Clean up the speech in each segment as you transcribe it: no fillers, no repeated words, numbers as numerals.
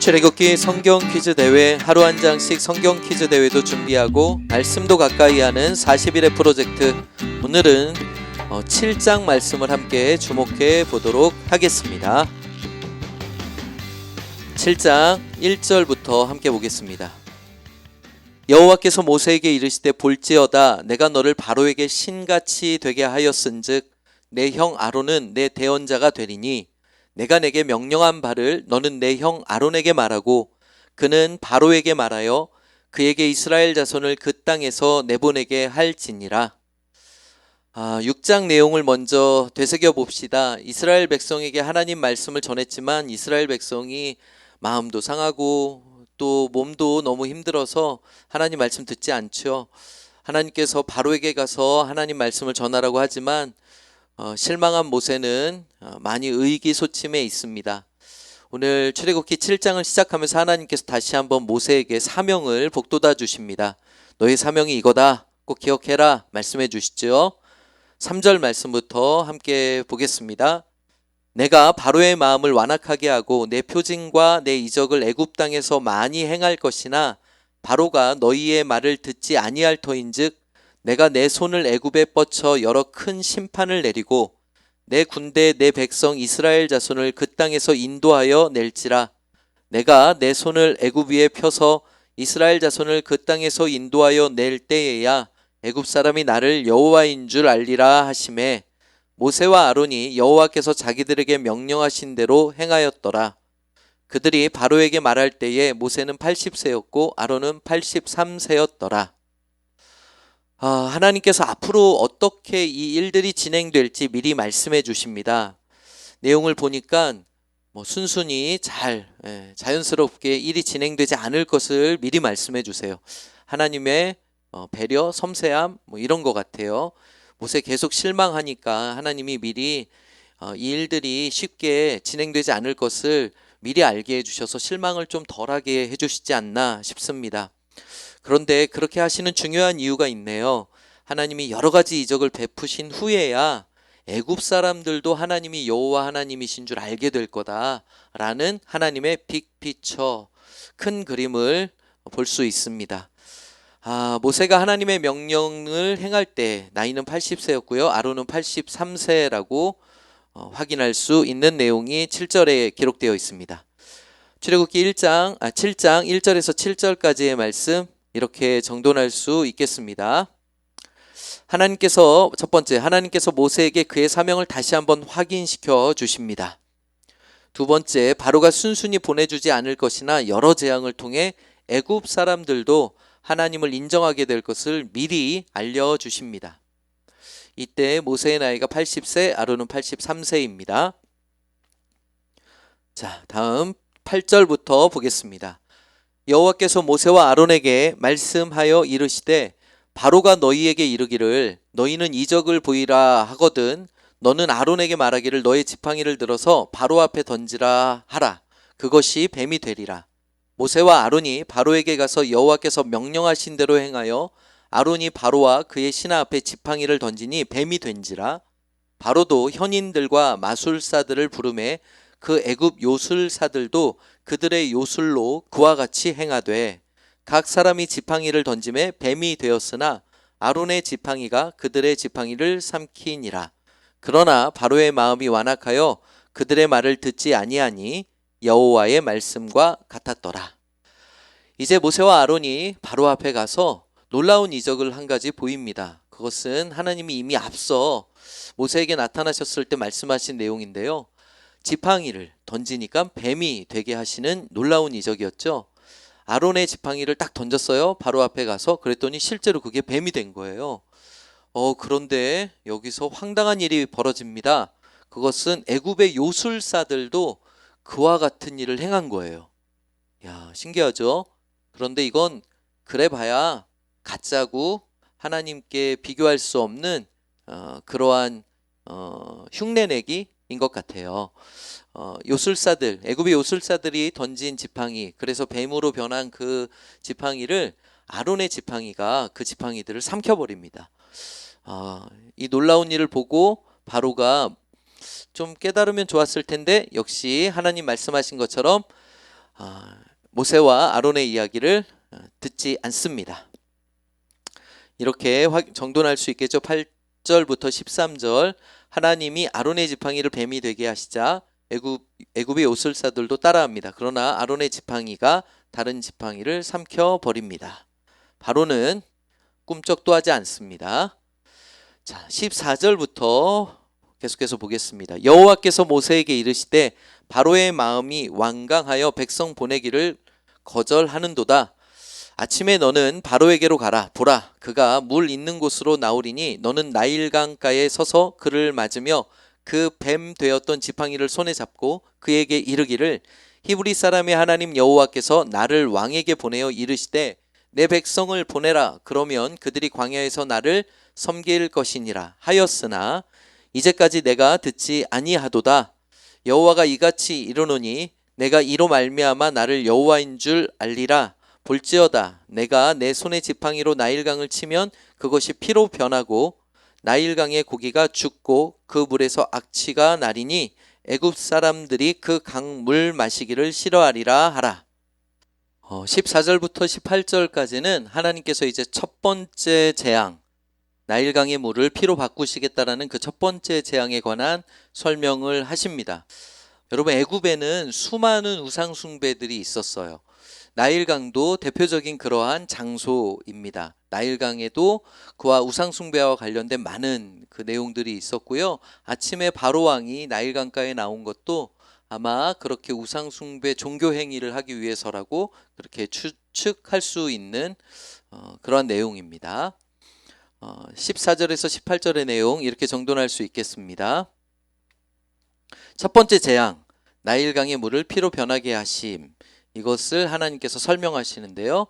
출애굽기 성경 퀴즈 대회 하루 한 장씩 성경 퀴즈 대회도 준비하고 말씀도 가까이 하는 40일의 프로젝트. 오늘은 7장 말씀을 함께 주목해 보도록 하겠습니다. 7장 1절부터 함께 보겠습니다. 여호와께서 모세에게 이르시되 볼지어다 내가 너를 바로에게 신같이 되게 하였은즉 내 형 아론은 내 대언자가 되리니 내가 내게 명령한 바를 너는 내 형 아론에게 말하고 그는 바로에게 말하여 그에게 이스라엘 자손을 그 땅에서 내보내게 할지니라. 6장 내용을 먼저 되새겨 봅시다. 이스라엘 백성에게 하나님 말씀을 전했지만 이스라엘 백성이 마음도 상하고 또 몸도 너무 힘들어서 하나님 말씀 듣지 않죠. 하나님께서 바로에게 가서 하나님 말씀을 전하라고 하지만 실망한 모세는 많이 의기소침해 있습니다. 오늘 출애굽기 7장을 시작하면서 하나님께서 다시 한번 모세에게 사명을 복돋아 주십니다. 너의 사명이 이거다. 꼭 기억해라. 말씀해 주시죠. 3절 말씀부터 함께 보겠습니다. 내가 바로의 마음을 완악하게 하고 내 표징과 내 이적을 애굽 땅에서 많이 행할 것이나 바로가 너희의 말을 듣지 아니할 터인즉 내가 내 손을 애굽에 뻗쳐 여러 큰 심판을 내리고 내 군대 내 백성 이스라엘 자손을 그 땅에서 인도하여 낼지라. 내가 내 손을 애굽 위에 펴서 이스라엘 자손을 그 땅에서 인도하여 낼 때에야 애굽 사람이 나를 여호와인 줄 알리라 하시매 모세와 아론이 여호와께서 자기들에게 명령하신 대로 행하였더라. 그들이 바로에게 말할 때에 모세는 80세였고 아론은 83세였더라. 하나님께서 앞으로 어떻게 이 일들이 진행될지 미리 말씀해 주십니다. 내용을 보니까 순순히 자연스럽게 일이 진행되지 않을 것을 미리 말씀해 주세요. 하나님의 배려, 섬세함 이런 것 같아요. 모세 계속 실망하니까 하나님이 미리 이 일들이 쉽게 진행되지 않을 것을 미리 알게 해주셔서 실망을 좀 덜하게 해주시지 않나 싶습니다. 그런데 그렇게 하시는 중요한 이유가 있네요. 하나님이 여러 가지 이적을 베푸신 후에야 애굽 사람들도 하나님이 여호와 하나님이신 줄 알게 될 거다라는 하나님의 빅피처, 큰 그림을 볼 수 있습니다. 모세가 하나님의 명령을 행할 때 나이는 80세였고요. 아론은 83세라고 확인할 수 있는 내용이 7절에 기록되어 있습니다. 출애굽기 7장 1절에서 7절까지의 말씀 이렇게 정돈할 수 있겠습니다. 첫 번째, 하나님께서 모세에게 그의 사명을 다시 한번 확인시켜 주십니다. 두 번째, 바로가 순순히 보내주지 않을 것이나 여러 재앙을 통해 애굽 사람들도 하나님을 인정하게 될 것을 미리 알려주십니다. 이때 모세의 나이가 80세, 아론은 83세입니다. 자, 다음 8절부터 보겠습니다. 여호와께서 모세와 아론에게 말씀하여 이르시되 바로가 너희에게 이르기를 너희는 이적을 보이라 하거든 너는 아론에게 말하기를 너의 지팡이를 들어서 바로 앞에 던지라 하라. 그것이 뱀이 되리라. 모세와 아론이 바로에게 가서 여호와께서 명령하신 대로 행하여 아론이 바로와 그의 신하 앞에 지팡이를 던지니 뱀이 된지라. 바로도 현인들과 마술사들을 부르매 그 애굽 요술사들도 그들의 요술로 그와 같이 행하되 각 사람이 지팡이를 던짐에 뱀이 되었으나 아론의 지팡이가 그들의 지팡이를 삼키니라. 그러나 바로의 마음이 완악하여 그들의 말을 듣지 아니하니 여호와의 말씀과 같았더라. 이제 모세와 아론이 바로 앞에 가서 놀라운 이적을 한 가지 보입니다. 그것은 하나님이 이미 앞서 모세에게 나타나셨을 때 말씀하신 내용인데요. 지팡이를 던지니까 뱀이 되게 하시는 놀라운 이적이었죠. 아론의 지팡이를 딱 던졌어요. 바로 앞에 가서. 그랬더니 실제로 그게 뱀이 된 거예요. 그런데 여기서 황당한 일이 벌어집니다. 그것은 애굽의 요술사들도 그와 같은 일을 행한 거예요. 신기하죠? 그런데 이건 그래 봐야 가짜고 하나님께 비교할 수 없는 그러한 흉내내기인 것 같아요. 애굽의 요술사들이 던진 지팡이, 그래서 뱀으로 변한 그 지팡이를 아론의 지팡이가 그 지팡이들을 삼켜버립니다. 이 놀라운 일을 보고 바로가 좀 깨달으면 좋았을 텐데 역시 하나님 말씀하신 것처럼 모세와 아론의 이야기를 듣지 않습니다. 이렇게 정돈할 수 있겠죠. 8절부터 13절 하나님이 아론의 지팡이를 뱀이 되게 하시자 애굽의 요술사들도 따라합니다. 그러나 아론의 지팡이가 다른 지팡이를 삼켜 버립니다. 바로는 꿈쩍도 하지 않습니다. 자, 14절부터 계속해서 보겠습니다. 여호와께서 모세에게 이르시되 바로의 마음이 완강하여 백성 보내기를 거절하는도다. 아침에 너는 바로에게로 가라. 보라, 그가 물 있는 곳으로 나오리니 너는 나일강가에 서서 그를 맞으며 그 뱀 되었던 지팡이를 손에 잡고 그에게 이르기를 히브리 사람의 하나님 여호와께서 나를 왕에게 보내어 이르시되 내 백성을 보내라. 그러면 그들이 광야에서 나를 섬길 것이니라 하였으나 이제까지 내가 듣지 아니하도다. 여호와가 이같이 이르노니 내가 이로 말미암아 나를 여호와인 줄 알리라. 볼지어다 내가 내 손의 지팡이로 나일강을 치면 그것이 피로 변하고 나일강의 고기가 죽고 그 물에서 악취가 나리니 애굽 사람들이 그 강물 마시기를 싫어하리라 하라. 14절부터 18절까지는 하나님께서 이제 첫 번째 재앙, 나일강의 물을 피로 바꾸시겠다라는 그 첫 번째 재앙에 관한 설명을 하십니다. 여러분, 애굽에는 수많은 우상 숭배들이 있었어요. 나일강도 대표적인 그러한 장소입니다. 나일강에도 그와 우상 숭배와 관련된 많은 그 내용들이 있었고요. 아침에 바로 왕이 나일강가에 나온 것도 아마 그렇게 우상 숭배 종교 행위를 하기 위해서라고 그렇게 추측할 수 있는 그러한 내용입니다. 14절에서 18절의 내용 이렇게 정돈할 수 있겠습니다. 첫 번째 재앙, 나일강의 물을 피로 변하게 하심. 이것을 하나님께서 설명하시는데요.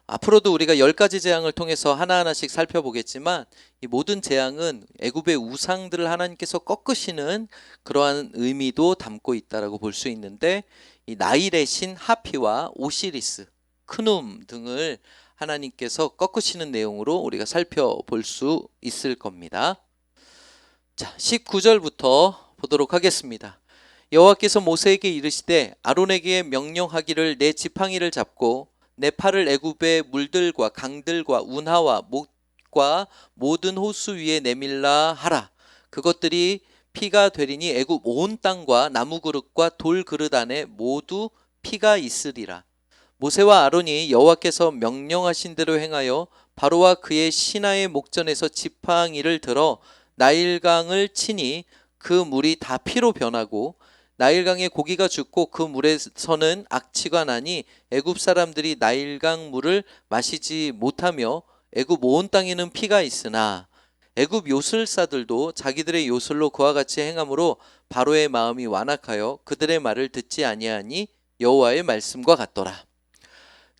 앞으로도 우리가 10가지 재앙을 통해서 하나하나씩 살펴보겠지만 이 모든 재앙은 애굽의 우상들을 하나님께서 꺾으시는 그러한 의미도 담고 있다라고 볼 수 있는데, 이 나일의 신 하피와 오시리스, 크눔 등을 하나님께서 꺾으시는 내용으로 우리가 살펴볼 수 있을 겁니다. 자, 19절부터 보도록 하겠습니다. 여호와께서 모세에게 이르시되 아론에게 명령하기를 내 지팡이를 잡고 내 팔을 애굽의 물들과 강들과 운하와 목과 모든 호수 위에 내밀라 하라. 그것들이 피가 되리니 애굽 온 땅과 나무 그릇과 돌 그릇 안에 모두 피가 있으리라. 모세와 아론이 여호와께서 명령하신 대로 행하여 바로와 그의 신하의 목전에서 지팡이를 들어 나일강을 치니 그 물이 다 피로 변하고 나일강의 고기가 죽고 그 물에서는 악취가 나니 애굽 사람들이 나일강 물을 마시지 못하며 애굽 온 땅에는 피가 있으나 애굽 요술사들도 자기들의 요술로 그와 같이 행함으로 바로의 마음이 완악하여 그들의 말을 듣지 아니하니 여호와의 말씀과 같더라.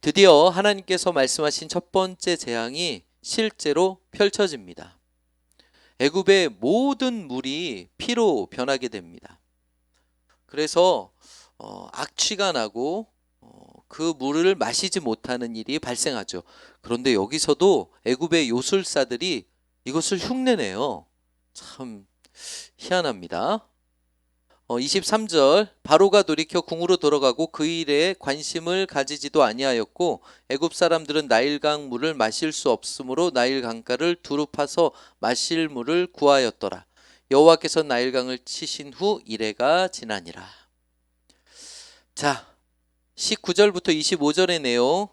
드디어 하나님께서 말씀하신 첫 번째 재앙이 실제로 펼쳐집니다. 애굽의 모든 물이 피로 변하게 됩니다. 그래서 악취가 나고 그 물을 마시지 못하는 일이 발생하죠. 그런데 여기서도 애굽의 요술사들이 이것을 흉내내요. 참 희한합니다. 23절 바로가 돌이켜 궁으로 들어가고 그 일에 관심을 가지지도 아니하였고 애굽 사람들은 나일강 물을 마실 수 없으므로 나일 강가를 두루 파서 마실 물을 구하였더라. 여호와께서 나일강을 치신 후 이래가 지나니라. 자, 19절부터 25절의 내용,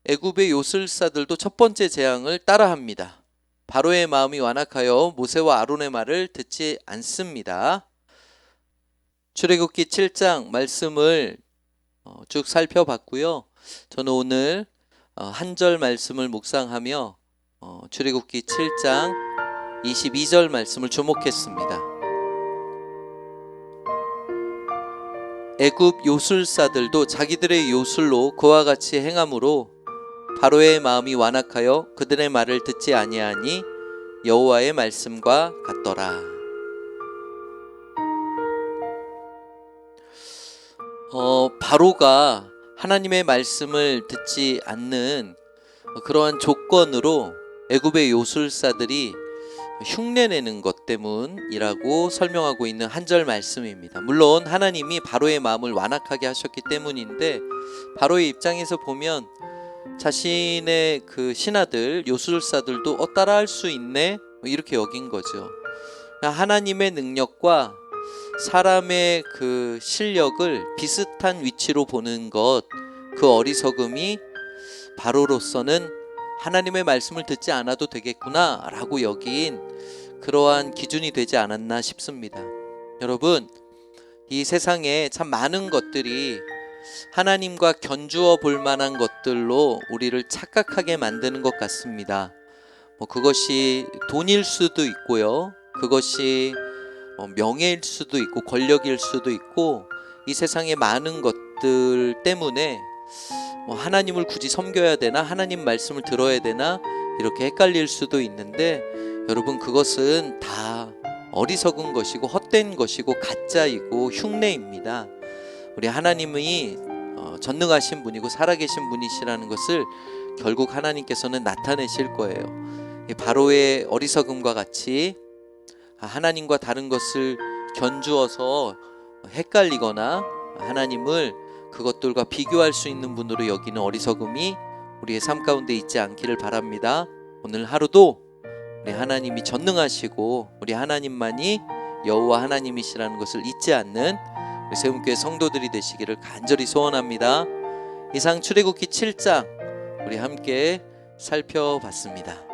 애굽의 요술사들도 첫 번째 재앙을 따라합니다. 바로의 마음이 완악하여 모세와 아론의 말을 듣지 않습니다. 출애굽기 7장 말씀을 쭉 살펴봤고요. 저는 오늘 한 절 말씀을 묵상하며 출애굽기 7장 22절 말씀을 주목했습니다. 애굽 요술사들도 자기들의 요술로 그와 같이 행함으로 바로의 마음이 완악하여 그들의 말을 듣지 아니하니 여호와의 말씀과 같더라. 바로가 하나님의 말씀을 듣지 않는 그러한 조건으로 애굽의 요술사들이 흉내내는 것 때문이라고 설명하고 있는 한 절 말씀입니다. 물론 하나님이 바로의 마음을 완악하게 하셨기 때문인데, 바로의 입장에서 보면 자신의 그 신하들, 요술사들도 따라할 수 있네, 이렇게 여긴 거죠. 하나님의 능력과 사람의 그 실력을 비슷한 위치로 보는 것, 그 어리석음이 바로로서는 하나님의 말씀을 듣지 않아도 되겠구나 라고 여긴 그러한 기준이 되지 않았나 싶습니다. 여러분, 이 세상에 참 많은 것들이 하나님과 견주어 볼 만한 것들로 우리를 착각하게 만드는 것 같습니다. 그것이 돈일 수도 있고요, 그것이 명예일 수도 있고 권력일 수도 있고, 이 세상의 많은 것들 때문에 하나님을 굳이 섬겨야 되나, 하나님 말씀을 들어야 되나, 이렇게 헷갈릴 수도 있는데, 여러분, 그것은 다 어리석은 것이고 헛된 것이고 가짜이고 흉내입니다. 우리 하나님이 전능하신 분이고 살아계신 분이시라는 것을 결국 하나님께서는 나타내실 거예요. 바로의 어리석음과 같이 하나님과 다른 것을 견주어서 헷갈리거나 하나님을 그것들과 비교할 수 있는 분으로 여기는 어리석음이 우리의 삶 가운데 있지 않기를 바랍니다. 오늘 하루도 우리 하나님이 전능하시고 우리 하나님만이 여호와 하나님이시라는 것을 잊지 않는 우리 세움교회 성도들이 되시기를 간절히 소원합니다. 이상 출애굽기 7장 우리 함께 살펴봤습니다.